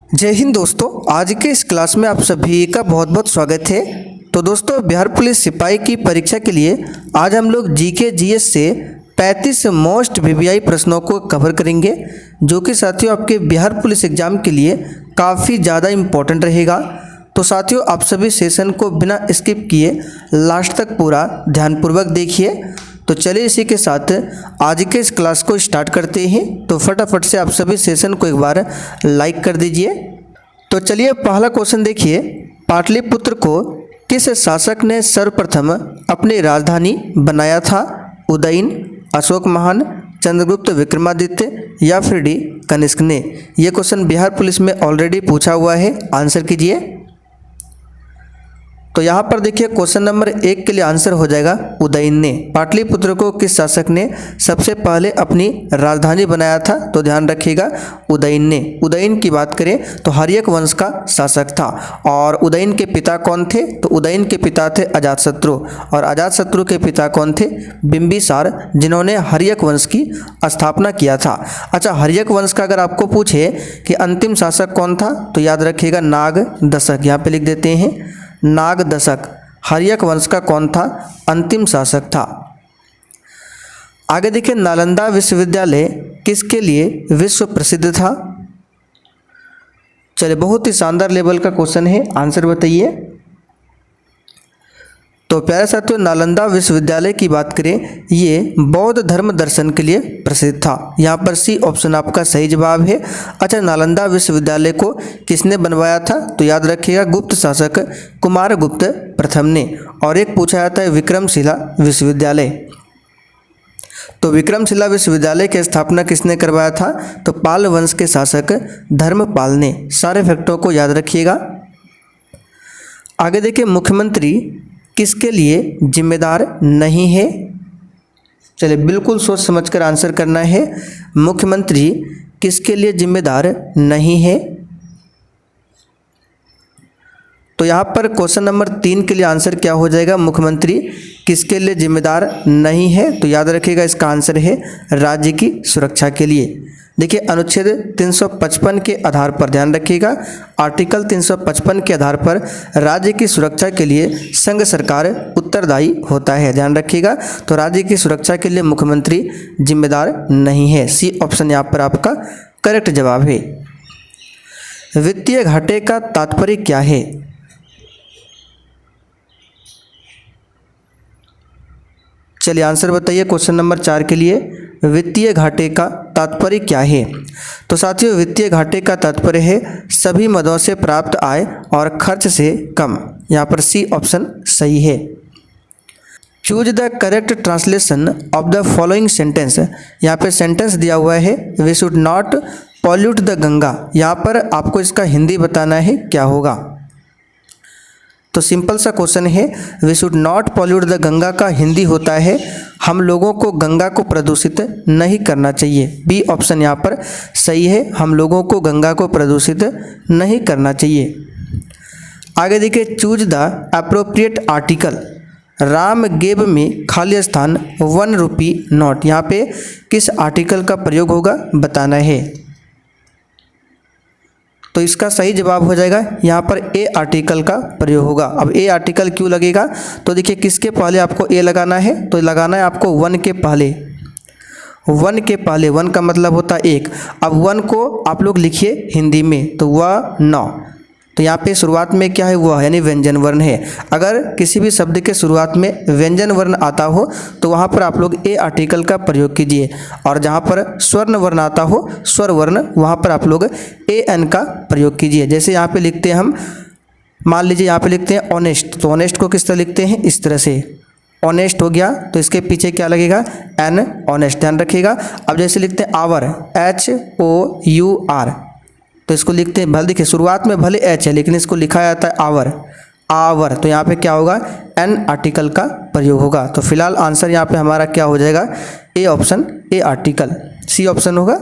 जय हिंद दोस्तों, आज के इस क्लास में आप सभी का बहुत बहुत स्वागत है। तो दोस्तों, बिहार पुलिस सिपाही की परीक्षा के लिए आज हम लोग जीके जीएस से 35 मोस्ट वीवीआई प्रश्नों को कवर करेंगे, जो कि साथियों आपके बिहार पुलिस एग्जाम के लिए काफ़ी ज़्यादा इम्पोर्टेंट रहेगा। तो साथियों, आप सभी सेशन को बिना स्किप किए लास्ट तक पूरा ध्यानपूर्वक देखिए। तो चलिए इसी के साथ आज के इस क्लास को स्टार्ट करते हैं। तो फटाफट से आप सभी सेशन को एक बार लाइक कर दीजिए। तो चलिए पहला क्वेश्चन देखिए, पाटलिपुत्र को किस शासक ने सर्वप्रथम अपनी राजधानी बनाया था? उदयन, अशोक महान, चंद्रगुप्त विक्रमादित्य या फिर डी कनिष्क ने? यह क्वेश्चन बिहार पुलिस में ऑलरेडी पूछा हुआ है, आंसर कीजिए। तो यहाँ पर देखिए क्वेश्चन नंबर 1 के लिए आंसर हो जाएगा उदयन ने। पाटलिपुत्र को किस शासक ने सबसे पहले अपनी राजधानी बनाया था? तो ध्यान रखिएगा, उदयन ने। उदयन की बात करें तो हर्यक वंश का शासक था। और उदयन के पिता कौन थे? तो उदयन के पिता थे अजातशत्रु, और अजातशत्रु के पिता कौन थे? बिंबिसार, जिन्होंने हर्यक वंश की स्थापना किया था। अच्छा, हर्यक वंश का अगर आपको पूछे कि अंतिम शासक कौन था, तो याद रखिएगा नागदशक। यहाँ पे लिख देते हैं नागदशक। हर्यक वंश का कौन था? अंतिम शासक था। आगे देखिए, नालंदा विश्वविद्यालय किसके लिए विश्व प्रसिद्ध था? चलिए, बहुत ही शानदार लेवल का क्वेश्चन है, आंसर बताइए। तो प्यारे साथियों, नालंदा विश्वविद्यालय की बात करें, ये बौद्ध धर्म दर्शन के लिए प्रसिद्ध था। यहाँ पर सी ऑप्शन आपका सही जवाब है। अच्छा, नालंदा विश्वविद्यालय को किसने बनवाया था? तो याद रखिएगा गुप्त शासक कुमारगुप्त प्रथम ने। और एक पूछा जाता है विक्रमशिला विश्वविद्यालय। तो विक्रमशिला विश्वविद्यालय की स्थापना किसने करवाया था? तो पाल वंश के शासक धर्मपाल ने। सारे फैक्टों को याद रखिएगा। आगे देखिए, मुख्यमंत्री किसके लिए जिम्मेदार नहीं है? चलिए, बिल्कुल सोच समझकर आंसर करना है। मुख्यमंत्री किसके लिए जिम्मेदार नहीं है? तो यहाँ पर क्वेश्चन नंबर 3 के लिए आंसर क्या हो जाएगा? मुख्यमंत्री किसके लिए जिम्मेदार नहीं है? तो याद रखिएगा इसका आंसर है राज्य की सुरक्षा के लिए। देखिए, अनुच्छेद 355 के आधार पर, ध्यान रखिएगा, आर्टिकल 355 के आधार पर राज्य की सुरक्षा के लिए संघ सरकार उत्तरदायी होता है। ध्यान रखिएगा, तो राज्य की सुरक्षा के लिए मुख्यमंत्री जिम्मेदार नहीं है। सी ऑप्शन यहाँ पर आपका करेक्ट जवाब है। वित्तीय घाटे का तात्पर्य क्या है? चलिए आंसर बताइए क्वेश्चन नंबर 4 के लिए। वित्तीय घाटे का तात्पर्य क्या है? तो साथियों, वित्तीय घाटे का तात्पर्य है सभी मदों से प्राप्त आय और खर्च से कम। यहाँ पर सी ऑप्शन सही है। Choose the correct translation of the following sentence. यहाँ पे सेंटेंस दिया हुआ है, we should not pollute the Ganga. यहाँ पर आपको इसका हिंदी बताना है, क्या होगा? तो सिंपल सा क्वेश्चन है, we should not pollute the Ganga का हिंदी होता है हम लोगों को गंगा को प्रदूषित नहीं करना चाहिए। बी ऑप्शन यहाँ पर सही है, हम लोगों को गंगा को प्रदूषित नहीं करना चाहिए। आगे देखिए, choose the appropriate article. Ram gave में खाली स्थान 1 रुपी नोट। यहाँ पे किस आर्टिकल का प्रयोग होगा बताना है। तो इसका सही जवाब हो जाएगा यहाँ पर ए आर्टिकल का प्रयोग होगा। अब ए आर्टिकल क्यों लगेगा? तो देखिए, किसके पहले आपको ए लगाना है? तो लगाना है आपको 1 के पहले। 1 के पहले, 1 का मतलब होता है 1। अब 1 को आप लोग लिखिए हिंदी में, तो वह 9। तो यहाँ पे शुरुआत में क्या है? वह यानी व्यंजन वर्ण है। अगर किसी भी शब्द के शुरुआत में व्यंजन वर्ण आता हो तो वहाँ पर आप लोग ए आर्टिकल का प्रयोग कीजिए, और जहाँ पर स्वर्ण वर्ण आता हो, स्वर वर्ण, वहाँ पर आप लोग ए एन का प्रयोग कीजिए। जैसे यहाँ पे लिखते हैं हम, मान लीजिए यहाँ पे लिखते हैं ऑनेस्ट, तो ऑनेस्ट को किस तरह लिखते हैं? इस तरह से। ऑनेस्ट हो गया, तो इसके पीछे क्या लगेगा? An, honest. ध्यान रखिएगा। अब जैसे लिखते हैं आवर, HOUR, तो इसको लिखते हैं, भले देखिए शुरुआत में भले एच है लेकिन इसको लिखा जाता है आवर, आवर। तो यहाँ पे क्या होगा? एन आर्टिकल का प्रयोग होगा। तो फिलहाल आंसर यहाँ पे हमारा क्या हो जाएगा? A option, A article, C option होगा।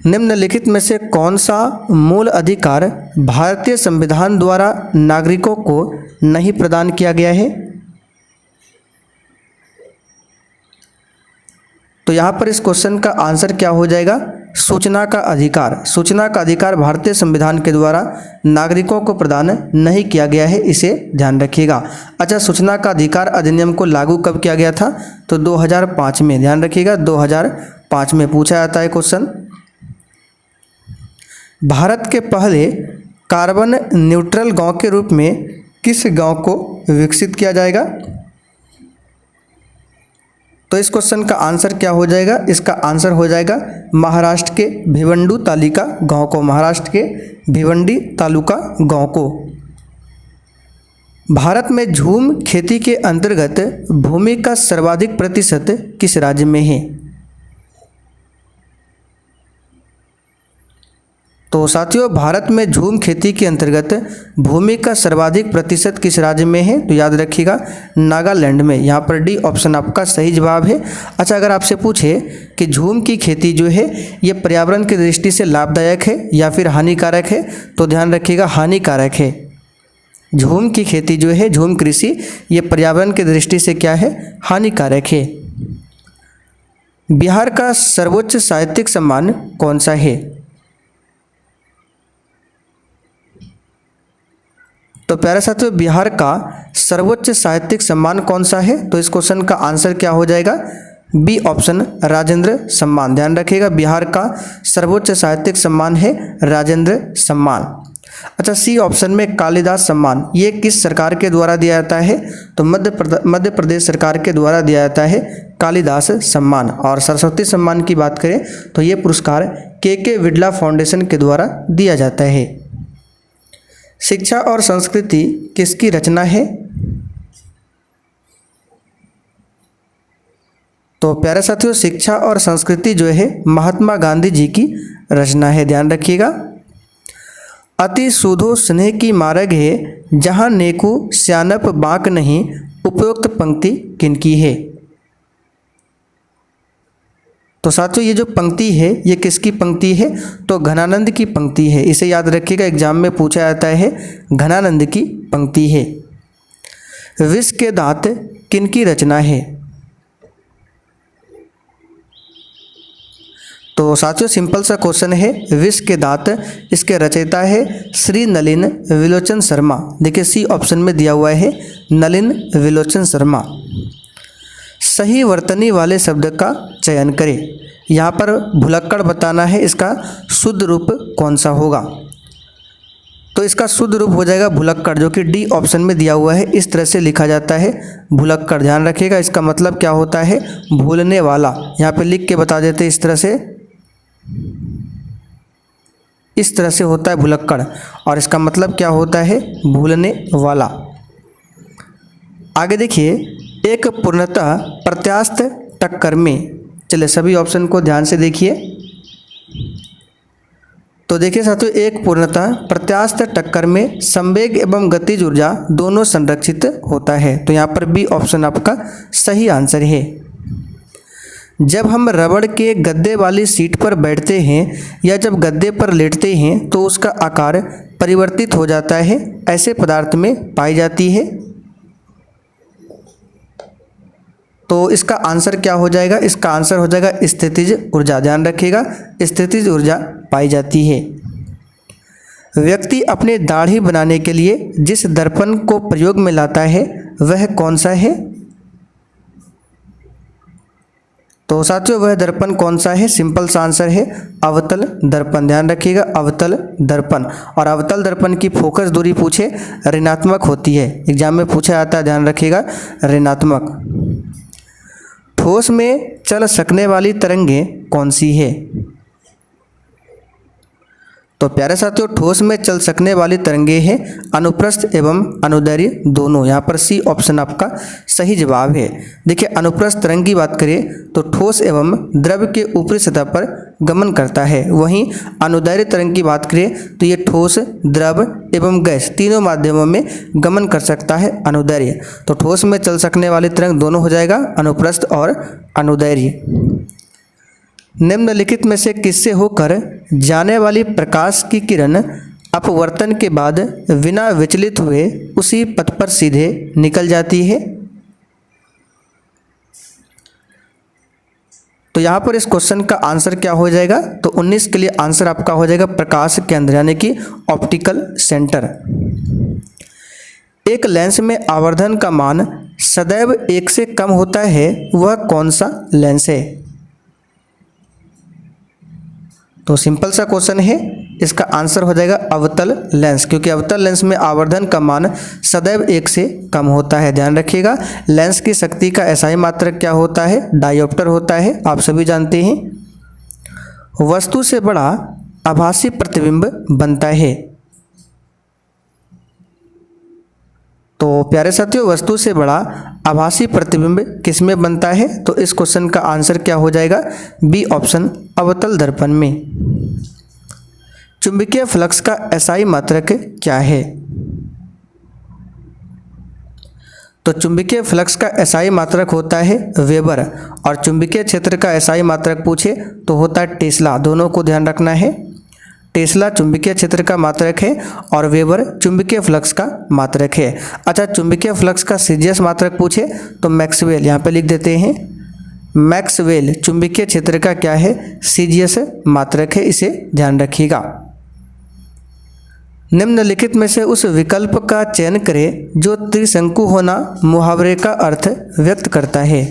निम्नलिखित में से कौन सा मूल अधिकार भारतीय संविधान द्वारा नागरिकों को नहीं प्रदान किया गया है? तो यहाँ पर इस क्वेश्चन का आंसर क्या हो जाएगा? सूचना का अधिकार। सूचना का अधिकार भारतीय संविधान के द्वारा नागरिकों को प्रदान नहीं किया गया है, इसे ध्यान रखिएगा। अच्छा, सूचना का अधिकार अधिनियम को लागू कब किया गया था? तो 2005 में, ध्यान रखिएगा 2005 में पूछा जाता है क्वेश्चन। भारत के पहले कार्बन न्यूट्रल गांव के रूप में किस गांव को विकसित किया जाएगा? तो इस क्वेश्चन का आंसर क्या हो जाएगा? इसका आंसर हो जाएगा महाराष्ट्र के भिवंडी तालुका गांव को, महाराष्ट्र के भिवंडी तालुका गांव को। भारत में झूम खेती के अंतर्गत भूमि का सर्वाधिक प्रतिशत किस राज्य में है? तो साथियों, भारत में झूम खेती के अंतर्गत भूमि का सर्वाधिक प्रतिशत किस राज्य में है? तो याद रखिएगा नागालैंड में। यहाँ पर डी ऑप्शन आपका सही जवाब है। अच्छा, अगर आपसे पूछे कि झूम की खेती जो है ये पर्यावरण की दृष्टि से लाभदायक है या फिर हानिकारक है, तो ध्यान रखिएगा हानिकारक है। झूम की खेती जो है, झूम कृषि, ये पर्यावरण की दृष्टि से क्या है? हानिकारक है। बिहार का सर्वोच्च साहित्यिक सम्मान कौन सा है? तो प्यारे साथियों, बिहार का सर्वोच्च साहित्यिक सम्मान कौन सा है? तो इस क्वेश्चन का आंसर क्या हो जाएगा? बी ऑप्शन राजेंद्र सम्मान। ध्यान रखिएगा बिहार का सर्वोच्च साहित्यिक सम्मान है राजेंद्र सम्मान। अच्छा, सी ऑप्शन में कालिदास सम्मान, ये किस सरकार के द्वारा दिया जाता है? तो मध्य प्रदेश सरकार के द्वारा दिया जाता है कालिदास सम्मान। और सरस्वती सम्मान की बात करें तो ये पुरस्कार के बिड़ला फाउंडेशन के द्वारा दिया जाता है। शिक्षा और संस्कृति किसकी रचना है? तो प्यारे साथियों, शिक्षा और संस्कृति जो है महात्मा गांधी जी की रचना है, ध्यान रखिएगा। अति सुधो स्नेह की मार्ग है, जहाँ नेकू स्यानप बांक नहीं, उपयुक्त पंक्ति किनकी है? तो साथियों, ये जो पंक्ति है ये किसकी पंक्ति है? तो घनानंद की पंक्ति है। इसे याद रखिएगा, एग्जाम में पूछा जाता है, घनानंद की पंक्ति है। विष के दांत किनकी रचना है? तो साथियों, सिंपल सा क्वेश्चन है, विष के दांत, इसके रचयिता है श्री नलिन विलोचन शर्मा। देखिए सी ऑप्शन में दिया हुआ है नलिन विलोचन शर्मा। सही वर्तनी वाले शब्द का चयन करें। यहाँ पर भुलक्कड़ बताना है, इसका शुद्ध रूप कौन सा होगा? तो इसका शुद्ध रूप हो जाएगा भुलक्कड़, जो कि डी ऑप्शन में दिया हुआ है। इस तरह से लिखा जाता है भुलक्कड़, ध्यान रखिएगा। इसका मतलब क्या होता है? भूलने वाला। यहाँ पे लिख के बता देते इस तरह से होता है भुलक्कड़, और इसका मतलब क्या होता है? भूलने वाला। आगे देखिए, एक पूर्णतः प्रत्यास्थ टक्कर में, चलिए सभी ऑप्शन को ध्यान से देखिए। तो देखिए साथियों, एक पूर्णतः प्रत्यास्थ टक्कर में संवेग एवं गतिज ऊर्जा दोनों संरक्षित होता है। तो यहाँ पर बी ऑप्शन आपका सही आंसर है। जब हम रबड़ के गद्दे वाली सीट पर बैठते हैं या जब गद्दे पर लेटते हैं तो उसका आकार परिवर्तित हो जाता है, ऐसे पदार्थ में पाई जाती है। तो इसका आंसर क्या हो जाएगा? इसका आंसर हो जाएगा स्थितिज ऊर्जा। ध्यान रखिएगा, स्थितिज ऊर्जा पाई जाती है। व्यक्ति अपने दाढ़ी बनाने के लिए जिस दर्पण को प्रयोग में लाता है वह कौन सा है? तो साथियों, वह दर्पण कौन सा है? सिंपल सा आंसर है अवतल दर्पण। ध्यान रखिएगा, अवतल दर्पण। और अवतल दर्पण की फोकस दूरी पूछे ऋणात्मक होती है, एग्जाम में पूछा जाता है, ध्यान रखिएगा ऋणात्मक। ठोस में चल सकने वाली तरंगें कौन सी है? तो प्यारे साथियों, ठोस में चल सकने वाली तरंगें हैं अनुप्रस्थ एवं अनुदैर्घ्य दोनों। यहाँ पर सी ऑप्शन आपका सही जवाब है। देखिए, अनुप्रस्थ तरंग की बात करें तो ठोस एवं द्रव के ऊपरी सतह पर गमन करता है, वहीं अनुदैर्घ्य तरंग की बात करें तो ये ठोस, द्रव एवं गैस तीनों माध्यमों में गमन कर सकता है अनुदैर्घ्य। तो ठोस में चल सकने वाली तरंग दोनों हो जाएगा, अनुप्रस्थ और अनुदैर्घ्य। निम्नलिखित में से किससे होकर जाने वाली प्रकाश की किरण अपवर्तन के बाद बिना विचलित हुए उसी पथ पर सीधे निकल जाती है? तो यहाँ पर इस क्वेश्चन का आंसर क्या हो जाएगा, तो 19 के लिए आंसर आपका हो जाएगा प्रकाश केंद्र यानी कि ऑप्टिकल सेंटर। एक लेंस में आवर्धन का मान सदैव 1 से कम होता है, वह कौन सा लेंस है। तो सिंपल सा क्वेश्चन है, इसका आंसर हो जाएगा अवतल लेंस, क्योंकि अवतल लेंस में आवर्धन का मान सदैव 1 से कम होता है। ध्यान रखिएगा, लेंस की शक्ति का एसआई मात्रक क्या होता है, डायोप्टर होता है, आप सभी जानते हैं। वस्तु से बड़ा आभासी प्रतिबिंब बनता है। तो प्यारे साथियों, वस्तु से बड़ा आभासी प्रतिबिंब किसमें बनता है, तो इस क्वेश्चन का आंसर क्या हो जाएगा, बी ऑप्शन अवतल दर्पण में। चुंबकीय फ्लक्स का एसआई मात्रक क्या है, तो चुंबकीय फ्लक्स का एसआई मात्रक होता है वेबर, और चुंबकीय क्षेत्र का एसआई मात्रक पूछे तो होता है टेस्ला। दोनों को ध्यान रखना है, टेस्ला चुंबकीय क्षेत्र का मात्रक है और वेबर चुंबकीय फ्लक्स का मात्रक है। अच्छा, चुंबकीय फ्लक्स का सीजीएस मात्रक पूछे तो मैक्सवेल, यहाँ पे लिख देते हैं मैक्सवेल चुंबकीय क्षेत्र का क्या है, सीजीएस मात्रक है, इसे ध्यान रखिएगा। निम्नलिखित में से उस विकल्प का चयन करें जो त्रिशंकु होना मुहावरे का अर्थ व्यक्त करता है।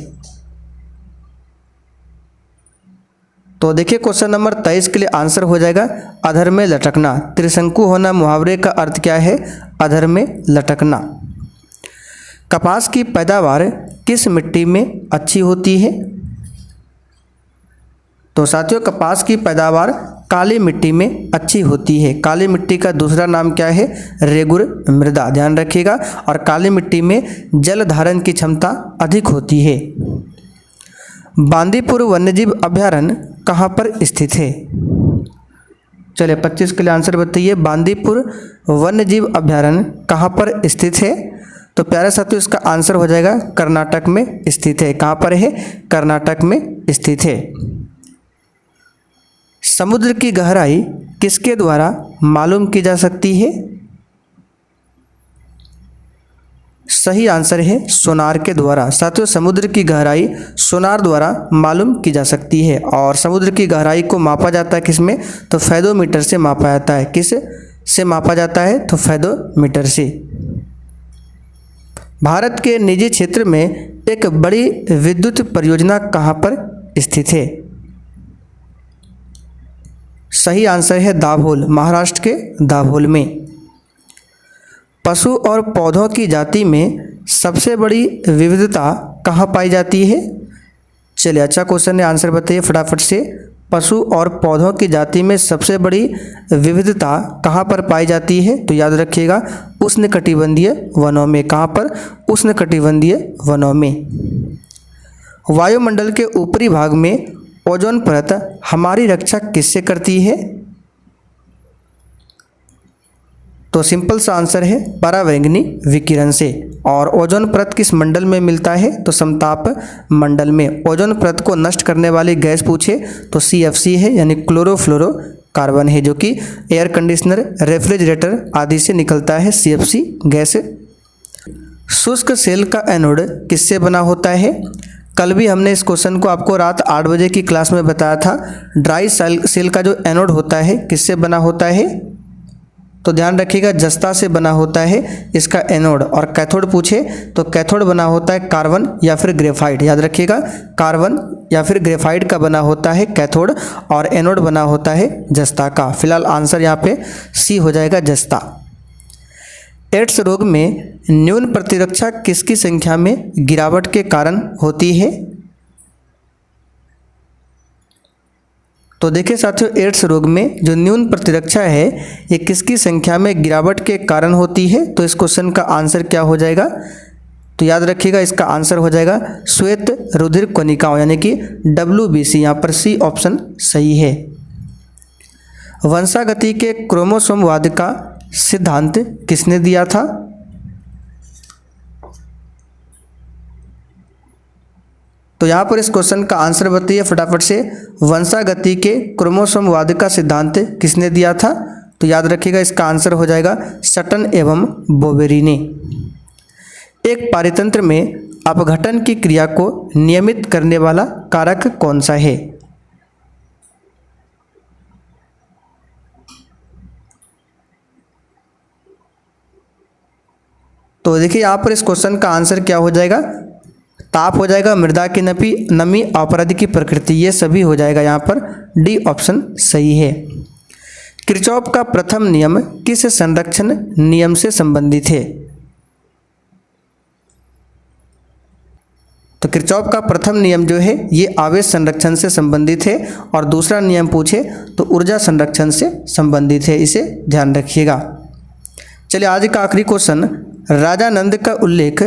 तो देखिए क्वेश्चन नंबर 23 के लिए आंसर हो जाएगा अधर में लटकना। त्रिशंकु होना मुहावरे का अर्थ क्या है, अधर में लटकना। कपास की पैदावार किस मिट्टी में अच्छी होती है, तो साथियों कपास की पैदावार काली मिट्टी में अच्छी होती है। काली मिट्टी का दूसरा नाम क्या है, रेगुर मृदा, ध्यान रखिएगा। और काली मिट्टी में जल धारण की क्षमता अधिक होती है। बांदीपुर वन्यजीव अभयारण्य कहाँ पर स्थित है, चलिए 25 के लिए आंसर बताइए। बांदीपुर वन्यजीव अभयारण्य कहाँ पर स्थित है, तो प्यारे साथियों इसका आंसर हो जाएगा कर्नाटक में स्थित है। कहाँ पर है, कर्नाटक में स्थित है। समुद्र की गहराई किसके द्वारा मालूम की जा सकती है, सही आंसर है सोनार के द्वारा। साथियों समुद्र की गहराई सोनार द्वारा मालूम की जा सकती है। और समुद्र की गहराई को मापा जाता है किसमें, तो फैदोमीटर से मापा जाता है। किस से मापा जाता है, तो फैदोमीटर से। भारत के निजी क्षेत्र में एक बड़ी विद्युत परियोजना कहाँ पर स्थित है, सही आंसर है दाभोल, महाराष्ट्र के दाभोल में। पशु और पौधों की जाति में सबसे बड़ी विविधता कहाँ पाई जाती है, चलिए अच्छा क्वेश्चन है, आंसर बताइए फटाफट से। पशु और पौधों की जाति में सबसे बड़ी विविधता कहाँ पर पाई जाती है, तो याद रखिएगा उष्णकटिबंधीय वनों में। कहाँ पर, उष्णकटिबंधीय वनों में। वायुमंडल के ऊपरी भाग में ओजोन परत हमारी रक्षा किससे करती है, तो सिंपल सा आंसर है परावैंगनी विकिरण से। और ओजोन परत किस मंडल में मिलता है, तो समताप मंडल में। ओजोन परत को नष्ट करने वाली गैस पूछे तो CFC है, यानी क्लोरोफ्लोरोकार्बन है, जो कि एयर कंडीशनर, रेफ्रिजरेटर आदि से निकलता है CFC गैस। शुष्क सेल का एनोड किससे बना होता है, कल भी हमने इस क्वेश्चन को आपको रात 8 बजे की क्लास में बताया था। ड्राई सेल का जो एनोड होता है किससे बना होता है, तो ध्यान रखिएगा जस्ता से बना होता है इसका एनोड। और कैथोड पूछे तो कैथोड बना होता है कार्बन या फिर ग्रेफाइट, याद रखिएगा कार्बन या फिर ग्रेफाइट का बना होता है कैथोड, और एनोड बना होता है जस्ता का। फिलहाल आंसर यहाँ पे सी हो जाएगा जस्ता। एड्स रोग में न्यून प्रतिरक्षा किसकी संख्या में गिरावट के कारण होती है, तो देखिए साथियों एड्स रोग में जो न्यून प्रतिरक्षा है ये किसकी संख्या में गिरावट के कारण होती है, तो इस क्वेश्चन का आंसर क्या हो जाएगा, तो याद रखिएगा इसका आंसर हो जाएगा श्वेत रुधिर कणिकाओं यानी कि WBC। यहाँ पर सी ऑप्शन सही है। वंशागति के क्रोमोसोमवाद का सिद्धांत किसने दिया था, तो यहाँ पर इस क्वेश्चन का आंसर बताइए फटाफट से। वंशागति के क्रोमोसोमवाद का सिद्धांत किसने दिया था, तो याद रखिएगा इसका आंसर हो जाएगा सटन एवं बोवेरी ने। एक पारितंत्र में अपघटन की क्रिया को नियमित करने वाला कारक कौन सा है? तो देखिए यहाँ पर इस क्वेश्चन का आंसर क्या हो जाएगा? ताप हो जाएगा, मृदा की नमी, अपराधी की प्रकृति, ये सभी हो जाएगा। यहाँ पर डी ऑप्शन सही है। किरचॉफ का प्रथम नियम किस संरक्षण नियम से संबंधित है? तो किरचॉफ का प्रथम नियम जो है ये आवेश संरक्षण से संबंधित है, और दूसरा नियम पूछे तो ऊर्जा संरक्षण से संबंधित है, इसे ध्यान रखिएगा। चलिए आज का आखिरी क्वेश्चन, राजानंद का उल्लेख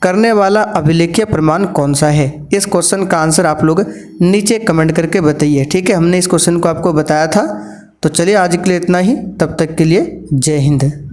करने वाला अभिलेखीय प्रमाण कौन सा है? इस क्वेश्चन का आंसर आप लोग नीचे कमेंट करके बताइए, ठीक है। हमने इस क्वेश्चन को आपको बताया था। तो चलिए आज के लिए इतना ही, तब तक के लिए जय हिंद।